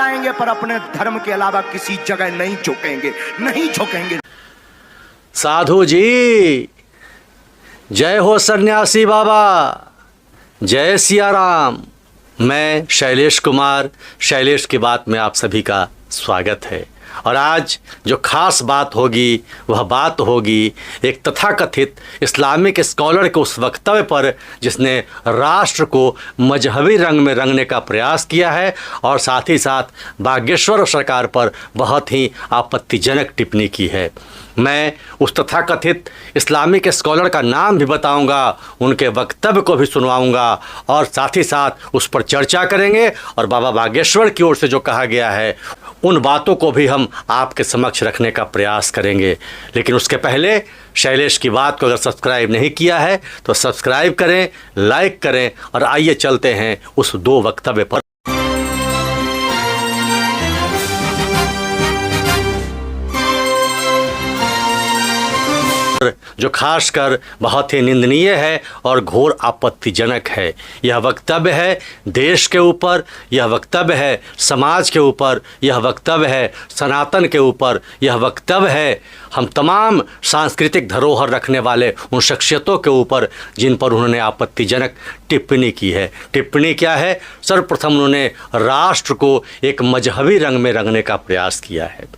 जाएंगे पर अपने धर्म के अलावा किसी जगह नहीं झुकेंगे, नहीं झुकेंगे। साधु जी, जय हो सन्यासी बाबा, जय सिया राम। मैं शैलेश कुमार, शैलेश की बात में आप सभी का स्वागत है। और आज जो खास बात होगी वह बात होगी एक तथाकथित इस्लामिक स्कॉलर के उस वक्तव्य पर जिसने राष्ट्र को मजहबी रंग में रंगने का प्रयास किया है और साथ ही साथ बागेश्वर सरकार पर बहुत ही आपत्तिजनक टिप्पणी की है। मैं उस तथाकथित इस्लामिक स्कॉलर का नाम भी बताऊंगा, उनके वक्तव्य को भी सुनवाऊंगा और साथ ही साथ उस पर चर्चा करेंगे और बाबा बागेश्वर की ओर से जो कहा गया है उन बातों को भी हम आपके समक्ष रखने का प्रयास करेंगे। लेकिन उसके पहले शैलेश की बात को अगर सब्सक्राइब नहीं किया है तो सब्सक्राइब करें, लाइक करें और आइए चलते हैं उस दो वक्तव्य पर जो खासकर बहुत ही निंदनीय है और घोर आपत्तिजनक है। यह वक्तव्य है देश के ऊपर, यह वक्तव्य है समाज के ऊपर, यह वक्तव्य है सनातन के ऊपर, यह वक्तव्य है हम तमाम सांस्कृतिक धरोहर रखने वाले उन शख्सियतों के ऊपर जिन पर उन्होंने आपत्तिजनक टिप्पणी की है। टिप्पणी क्या है? सर्वप्रथम उन्होंने राष्ट्र को एक मजहबी रंग में रंगने का प्रयास किया है।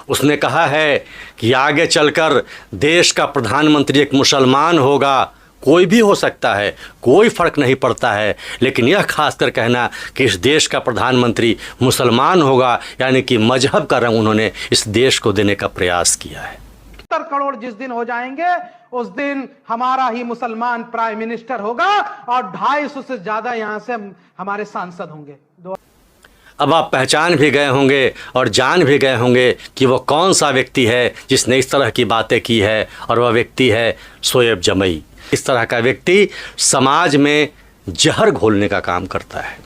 उसने कहा है कि आगे चलकर देश का प्रधानमंत्री एक मुसलमान होगा, कोई भी हो सकता है, कोई फ़र्क नहीं पड़ता है, लेकिन यह खासकर कहना कि इस देश का प्रधानमंत्री मुसलमान होगा, यानी कि मजहब का रंग उन्होंने इस देश को देने का प्रयास किया है। 70 करोड़ जिस दिन हो जाएंगे उस दिन हमारा ही मुसलमान प्राइम मिनिस्टर होगा और 250 से ज्यादा यहां से हमारे सांसद होंगे। अब आप पहचान भी गए होंगे और जान भी गए होंगे कि वो कौन सा व्यक्ति है जिसने इस तरह की बातें की है, और वह व्यक्ति है शोएब जमई। इस तरह का व्यक्ति समाज में जहर घोलने का काम करता है।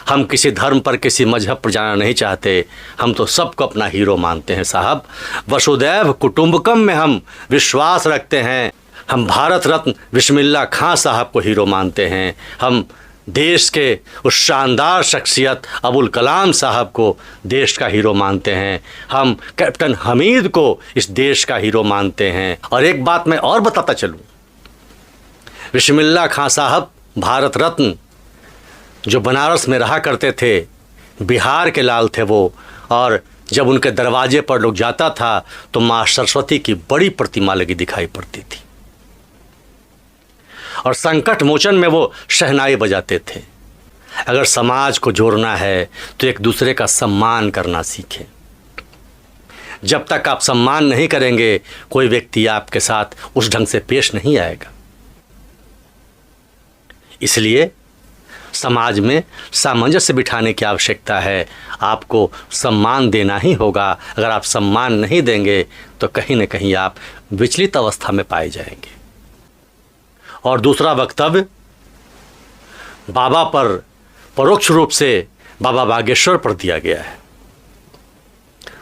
हम किसी धर्म पर, किसी मजहब पर जाना नहीं चाहते, हम तो सबको अपना हीरो मानते हैं साहब। वसुदैव कुटुंबकम में हम विश्वास रखते हैं। हम भारत रत्न बिस्मिल्लाह खां साहब को हीरो मानते हैं। हम देश के उस शानदार शख्सियत अबुल कलाम साहब को देश का हीरो मानते हैं। हम कैप्टन हमीद को इस देश का हीरो मानते हैं। और एक बात मैं और बताता चलूँ, बिस्मिल्लाह खां साहब भारत रत्न जो बनारस में रहा करते थे, बिहार के लाल थे वो, और जब उनके दरवाजे पर लोग जाता था तो माँ सरस्वती की बड़ी प्रतिमा लगी दिखाई पड़ती थी और संकट मोचन में वो शहनाई बजाते थे। अगर समाज को जोड़ना है तो एक दूसरे का सम्मान करना सीखें। जब तक आप सम्मान नहीं करेंगे कोई व्यक्ति आपके साथ उस ढंग से पेश नहीं आएगा। इसलिए समाज में सामंजस्य बिठाने की आवश्यकता है। आपको सम्मान देना ही होगा। अगर आप सम्मान नहीं देंगे तो कहीं न कहीं आप विचलित अवस्था में पाए जाएंगे। और दूसरा वक्तव्य बाबा पर परोक्ष रूप से बाबा बागेश्वर पर दिया गया है,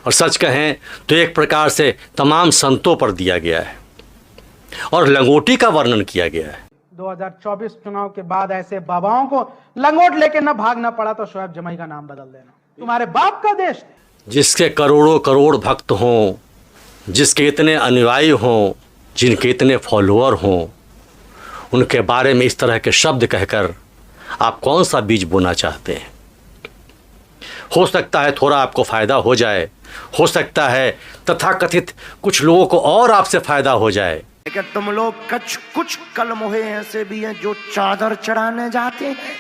और सच कहें तो एक प्रकार से तमाम संतों पर दिया गया है और लंगोटी का वर्णन किया गया है। 2024 चुनाव के बाद ऐसे बाबाओं को लंगोट लेके न भागना पड़ा तो शोएब जमई का नाम बदल देना। तुम्हारे बाप का देश जिसके करोड़ों करोड़ भक्त हों, जिसके इतने अनुयायी हों, जिनके इतने फॉलोअर हों, उनके बारे में इस तरह के शब्द कहकर आप कौन सा बीज बोना चाहते हैं? हो सकता है थोड़ा आपको फ़ायदा हो जाए, हो सकता है तथाकथित कुछ लोगों को और आपसे फ़ायदा हो जाए, लेकिन तुम लोग कुछ कलमोहे ऐसे भी हैं जो चादर चढ़ाने जाते हैं,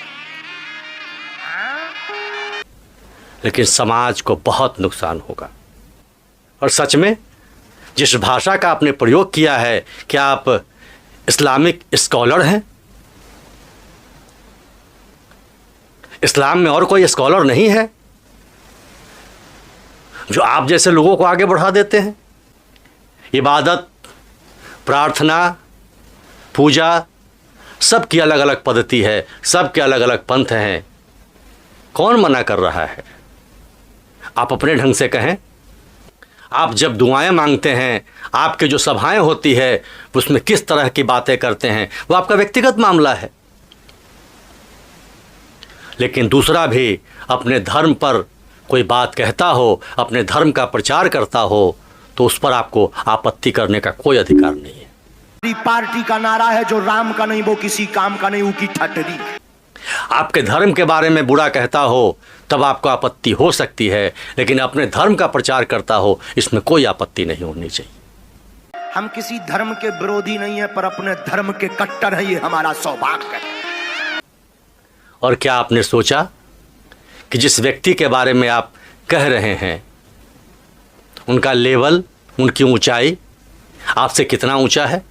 लेकिन समाज को बहुत नुकसान होगा। और सच में जिस भाषा का आपने प्रयोग किया है, क्या आप इस्लामिक स्कॉलर हैं? इस्लाम में और कोई स्कॉलर नहीं है जो आप जैसे लोगों को आगे बढ़ा देते हैं? इबादत, प्रार्थना, पूजा सबकी अलग अलग पद्धति है, सबके अलग अलग पंथ हैं। कौन मना कर रहा है? आप अपने ढंग से कहें। आप जब दुआएं मांगते हैं, आपके जो सभाएं होती है उसमें किस तरह की बातें करते हैं वो आपका व्यक्तिगत मामला है। लेकिन दूसरा भी अपने धर्म पर कोई बात कहता हो, अपने धर्म का प्रचार करता हो, तो उस पर आपको आपत्ति करने का कोई अधिकार नहीं है। हमारी पार्टी का नारा है, जो राम का नहीं वो किसी काम का नहीं, ऊकी ठटरी। आपके धर्म के बारे में बुरा कहता हो तब आपको आपत्ति हो सकती है, लेकिन अपने धर्म का प्रचार करता हो, इसमें कोई आपत्ति नहीं होनी चाहिए। हम किसी धर्म के विरोधी नहीं है, पर अपने धर्म के कट्टर है, ये हमारा सौभाग्य है। और क्या आपने सोचा कि जिस व्यक्ति के बारे में आप कह रहे हैं, उनका लेवल, उनकी ऊंचाई आपसे कितना ऊंचा है?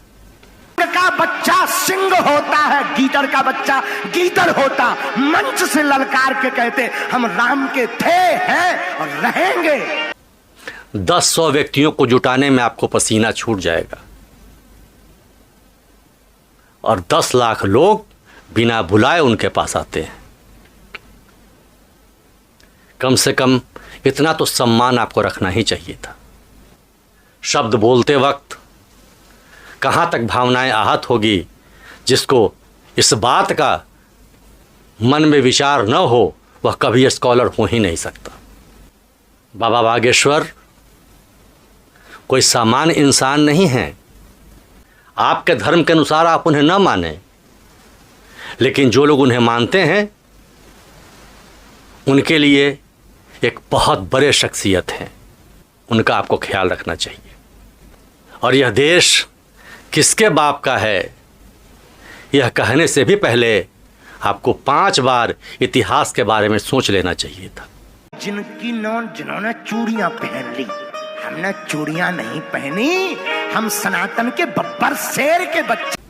का बच्चा सिंह होता है, गीदड़ का बच्चा गीदड़ होता। मंच से ललकार के कहते हम राम के थे, हैं और रहेंगे। 10-100 व्यक्तियों को जुटाने में आपको पसीना छूट जाएगा, और 10 लाख लोग बिना बुलाए उनके पास आते हैं। कम से कम इतना तो सम्मान आपको रखना ही चाहिए था। शब्द बोलते वक्त कहाँ तक भावनाएं आहत होगी, जिसको इस बात का मन में विचार न हो, वह कभी स्कॉलर हो ही नहीं सकता। बाबा बागेश्वर कोई सामान्य इंसान नहीं है। आपके धर्म के अनुसार आप उन्हें न माने, लेकिन जो लोग उन्हें मानते हैं उनके लिए एक बहुत बड़े शख्सियत हैं। उनका आपको ख्याल रखना चाहिए। और यह देश किसके बाप का है, यह कहने से भी पहले आपको 5 बार इतिहास के बारे में सोच लेना चाहिए था। जिन्होंने चूड़ियां पहन ली, हमने चूड़ियां नहीं पहनी, हम सनातन के बब्बर शेर के बच्चे।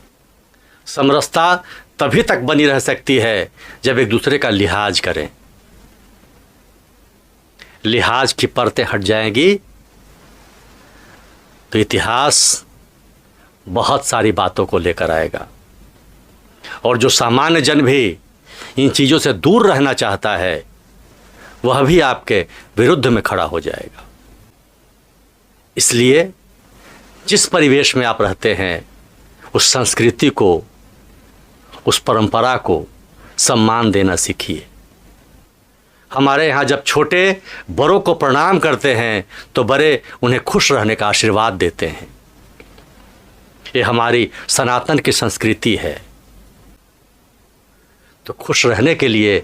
समरसता तभी तक बनी रह सकती है जब एक दूसरे का लिहाज करें। लिहाज की परतें हट जाएंगी तो इतिहास बहुत सारी बातों को लेकर आएगा, और जो सामान्य जन भी इन चीज़ों से दूर रहना चाहता है, वह भी आपके विरुद्ध में खड़ा हो जाएगा। इसलिए जिस परिवेश में आप रहते हैं, उस संस्कृति को, उस परंपरा को सम्मान देना सीखिए। हमारे यहाँ जब छोटे बड़ों को प्रणाम करते हैं तो बड़े उन्हें खुश रहने का आशीर्वाद देते हैं। ये हमारी सनातन की संस्कृति है। तो खुश रहने के लिए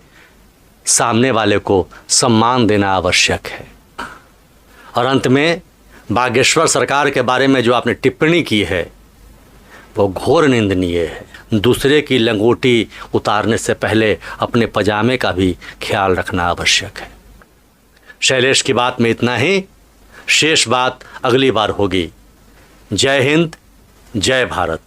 सामने वाले को सम्मान देना आवश्यक है। और अंत में बागेश्वर सरकार के बारे में जो आपने टिप्पणी की है, वो घोर निंदनीय है। दूसरे की लंगोटी उतारने से पहले अपने पजामे का भी ख्याल रखना आवश्यक है। शैलेश की बात में इतना ही, शेष बात अगली बार होगी। जय हिंद, जय भारत।